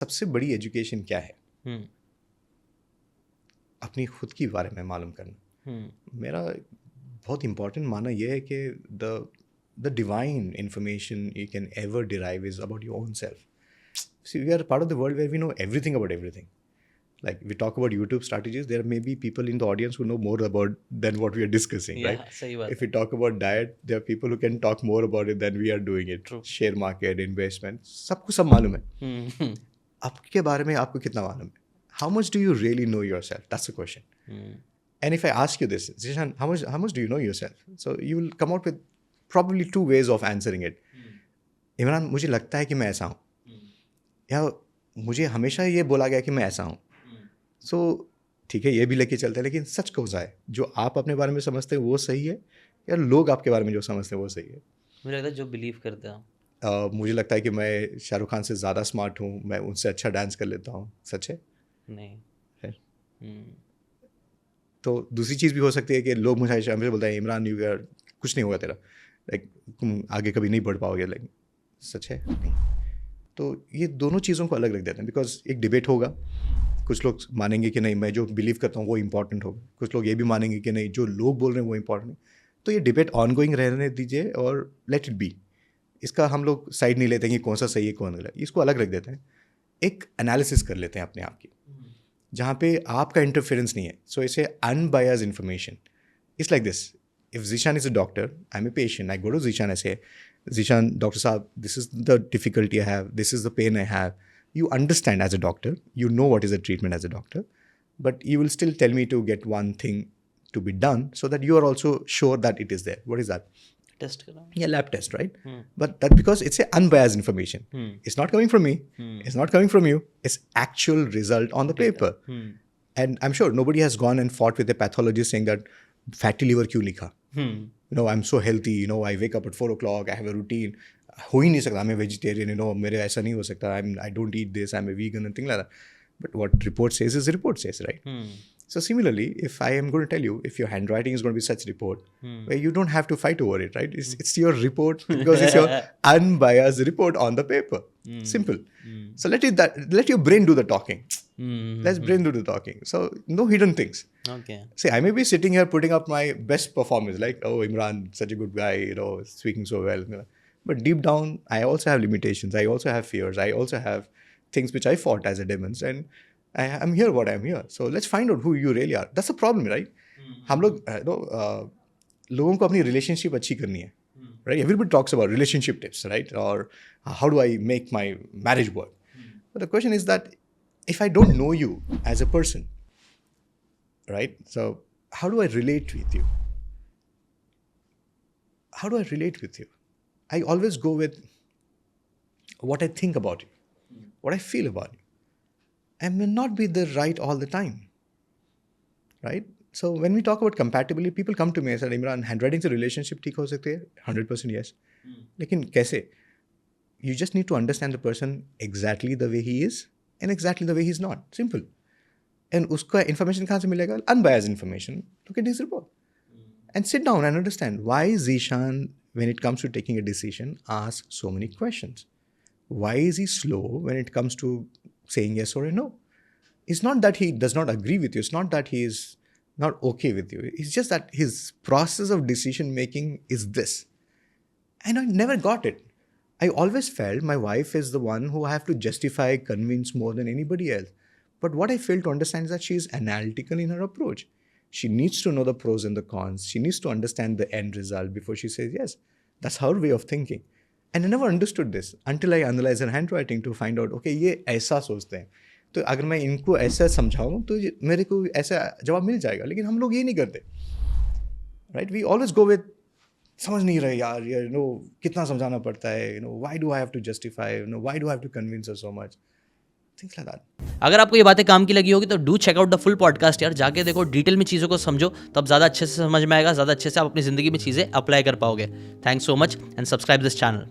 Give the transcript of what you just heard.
सबसे बड़ी एजुकेशन क्या है? हम्म अपनी खुद की बारे में मालूम करना। मेरा बहुत इंपॉर्टेंट मानना यह है कि the divine information you can ever derive is about your own self. See we are part of the world where we know everything about everything. Like we talk about YouTube strategies, there may be people in the audience who know more about than what we are discussing, right? सही बात If we talk about diet, there are people who can talk more about it than we are doing it. True. Share market, investment, सबको सब मालूम है. है। आपके बारे में आपको कितना मालूम है? How much do you really know yourself? That's the question. And if I ask you this, Zishan, how much do you know yourself? So you will come out with probably two ways of answering it. Imran, मुझे लगता है कि मैं ऐसा हूँ, या मुझे हमेशा ये बोला गया कि मैं ऐसा हूँ. सो ठीक है, ये भी लेके चलते हैं, लेकिन सच कौन सा है? जो आप अपने बारे में समझते हैं वो सही है, या लोग आपके बारे में जो समझते हैं वो सही है? मुझे लगता है जो बिलीव करते हैं. मुझे लगता है कि मैं शाहरुख खान से ज़्यादा स्मार्ट हूँ, मैं उनसे अच्छा डांस कर लेता हूँ. सच है? नहीं है. तो दूसरी चीज़ भी हो सकती है कि लोग मुझे हमेशा बोलते हैं, इमरान यू यार कुछ नहीं होगा तेरा, लाइक तुम आगे कभी नहीं बढ़ पाओगे. लाइक सच है? नहीं. तो ये दोनों चीज़ों को अलग रख देते हैं, बिकॉज एक डिबेट होगा. कुछ लोग मानेंगे कि नहीं, मैं जो बिलीव करता हूँ वो इंपॉर्टेंट होगा. कुछ लोग ये भी मानेंगे कि नहीं, जो लोग बोल रहे हैं वो इंपॉर्टेंट है. तो ये डिबेट ऑनगोइंग रहने दीजिए और लेट इट बी. इसका हम लोग साइड नहीं लेते हैं कि कौन सा सही है कौन गलत. इसको अलग रख देते हैं, एक एनालिसिस कर लेते हैं अपने आप की, जहाँ पे आपका इंटरफेरेंस नहीं है. सो इसे unbiased information. It's like this. If Zeeshan is a doctor, I am a patient, I go to Zeeshan, ऐसे जीशान डॉक्टर साहब, this is the difficulty I have, this is the pain I have. You understand as a doctor, you know what is the treatment as a doctor, but you will still tell me to get one thing to be done so that you are also sure that it is there. What is that? Test करा. Yeah, lab test, right? But that because it's a unbiased information. It's not coming from me. It's not coming from you. It's actual result on the paper. And I'm sure nobody has gone and fought with a pathologist saying that fatty liver क्यों लिखा? You know, I'm so healthy, you know, I wake up at 4 o'clock, I have a routine. हो ही नहीं सकता, मैं vegetarian, you know, मेरे ऐसा नहीं हो सकता, I don't eat this, I am a vegan and thing like that. But what report says is report says, right? So similarly, if I am going to tell you, if your handwriting is going to be such report, where you don't have to fight over it, right? It's your report because it's your unbiased report on the paper. Simple. So let your brain do the talking. Let's brain do the talking. So no hidden things. Okay. See, I may be sitting here putting up my best performance, like, oh, Imran, such a good guy, you know, speaking so well. But deep down, I also have limitations. I also have fears. I also have things which I fought as a demons. And I'm here what I'm here. So let's find out who you really are. That's the problem, right? हम लोग लोगों को अपनी relationship अच्छी करनी है, right? Everybody talks about relationship tips, right? Or how do I make my marriage work? But the question is that if I don't know you as a person, right? So how do I relate with you? How do I relate with you? I always go with what I think about you, what I feel about you. I may not be the right all the time, right? So when we talk about compatibility, people come to me and say, Imran, handwriting से relationship ठीक हो सकते हैं? 100% yes. लेकिन कैसे? You just need to understand the person exactly the way he is and exactly the way he's not. Simple. And उसका information कहाँ से मिलेगा? Unbiased information. Look at his report. And sit down and understand why Zishan, when it comes to taking a decision, asks so many questions. Why is he slow when it comes to saying yes or a no? It's not that he does not agree with you. It's not that he is not okay with you. It's just that his process of decision making is this. And I never got it. I always felt my wife is the one who I have to justify, convince more than anybody else. But what I failed to understand is that she is analytical in her approach. She needs to know the pros and the cons. She needs to understand the end result before she says yes. That's her way of thinking. And I never understood this until I analyzed her handwriting to find out, okay, ये ऐसा सोचते हैं, तो अगर मैं इनको ऐसा समझाऊँ तो मेरे को ऐसा जवाब मिल जाएगा. लेकिन हम लोग ये नहीं करते, right? We always go with समझ नहीं रहे यार, यू नो, कितना समझाना पड़ता है, you know, why do I have to justify, you know, why do I have to convince her so much, things like that. अगर आपको ये बातें काम की लगी होगी तो do check out the full podcast यार. जाके देखो, डिटेल में चीज़ों को समझो, तब ज़्यादा अच्छे से समझ में आएगा, ज़्यादा अच्छे से आप अपनी ज़िंदगी में चीज़ें अप्लाई कर पाओगे. Thanks so much and subscribe this channel.